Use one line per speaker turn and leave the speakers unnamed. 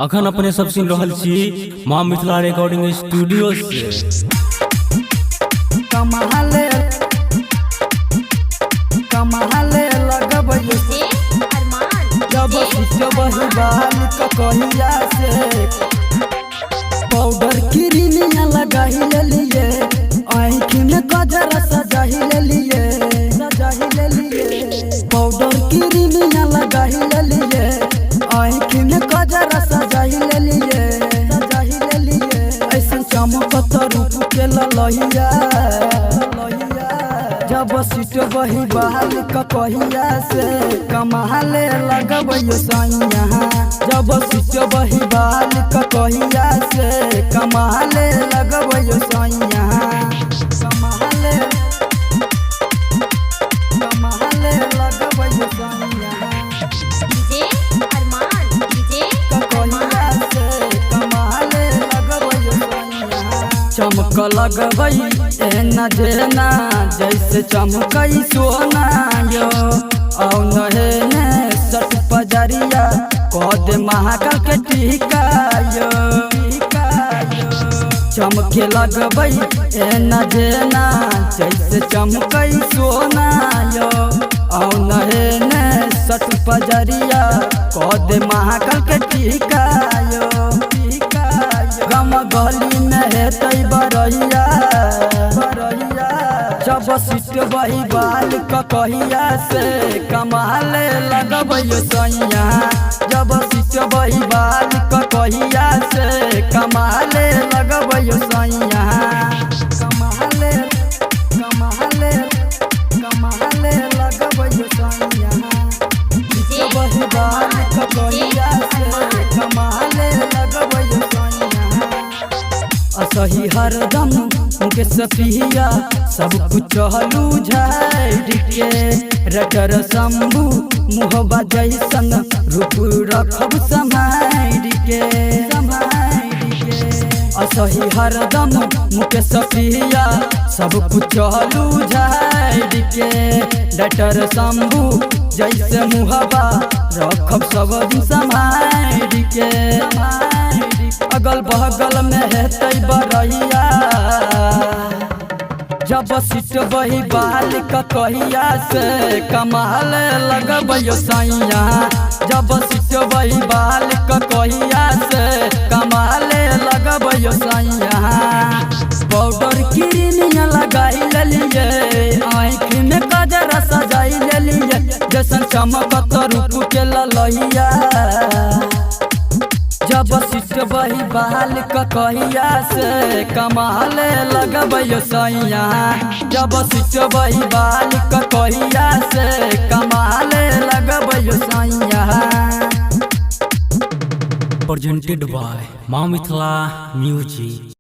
अखन अपने सब सुन रहल छी माँ मिथिला रिकॉर्डिंग स्टूडियो से।
कमाले लगबै जब बही बाल कहिया से पाउडर क्रीमिया लगाही लेलिए आँख में गजरा सजाही लेलिए पाउडर क्रीमिया लगाही लेलिए आँख में गजरा सजाही लेलिए ऐसा चमकत रूप के ललहिया जब सीट बही बाल कहिया से कमाले लगबै सैया जब सीट बही बाल कहिया से कमाले लगबै सैया कमाले लगबै सैया चमक लगबै एना जेना जैसे चमकई सोना यो औ नहे सट पजरिया कह दे महाकाल के टीका यो चमके लगबै एना जेना जैसे चमकई सोना यो औ नहे सट पजरिया कह दे महाकाल के टीका यो गम गली में हेतै बरैया जब सीट बही बाल कहिया से कमाले लगबै सैया जब सीट बही बाल कहिया से कमाले लगबै सैया कमाले लगबै सैया बही बाल कहिया से कमाले लगबै असही हरदम के सफिया सब कुछ चहलू झाड़ के रटर शंभू मुहबा जैसन रूप रखब संभार के असही हरदम मुके सफिया सब कुछ चहलू झाड़ के रटर शंभू जैसे मुहबा रखब सब दिन संभार के अगल बगल में हेतै बरैया जब सीट बही बाल कहिया से कमाले लगबै सैया जब सीट बही बाल कहिया से कमाले लगबै सैया पाउडर क्रीमिया लगाई लेलिए आँख में गजरा सजाई लेलिए जैसन चमकत रूप के ललहिया जब सीट बही बाल कहिया से कमाले लगबै सैया जब सीट बही बाल कहिया से कमाले लगबै सैया।
प्रेजेंटेड बाय माँ मिथिला म्यूजिक।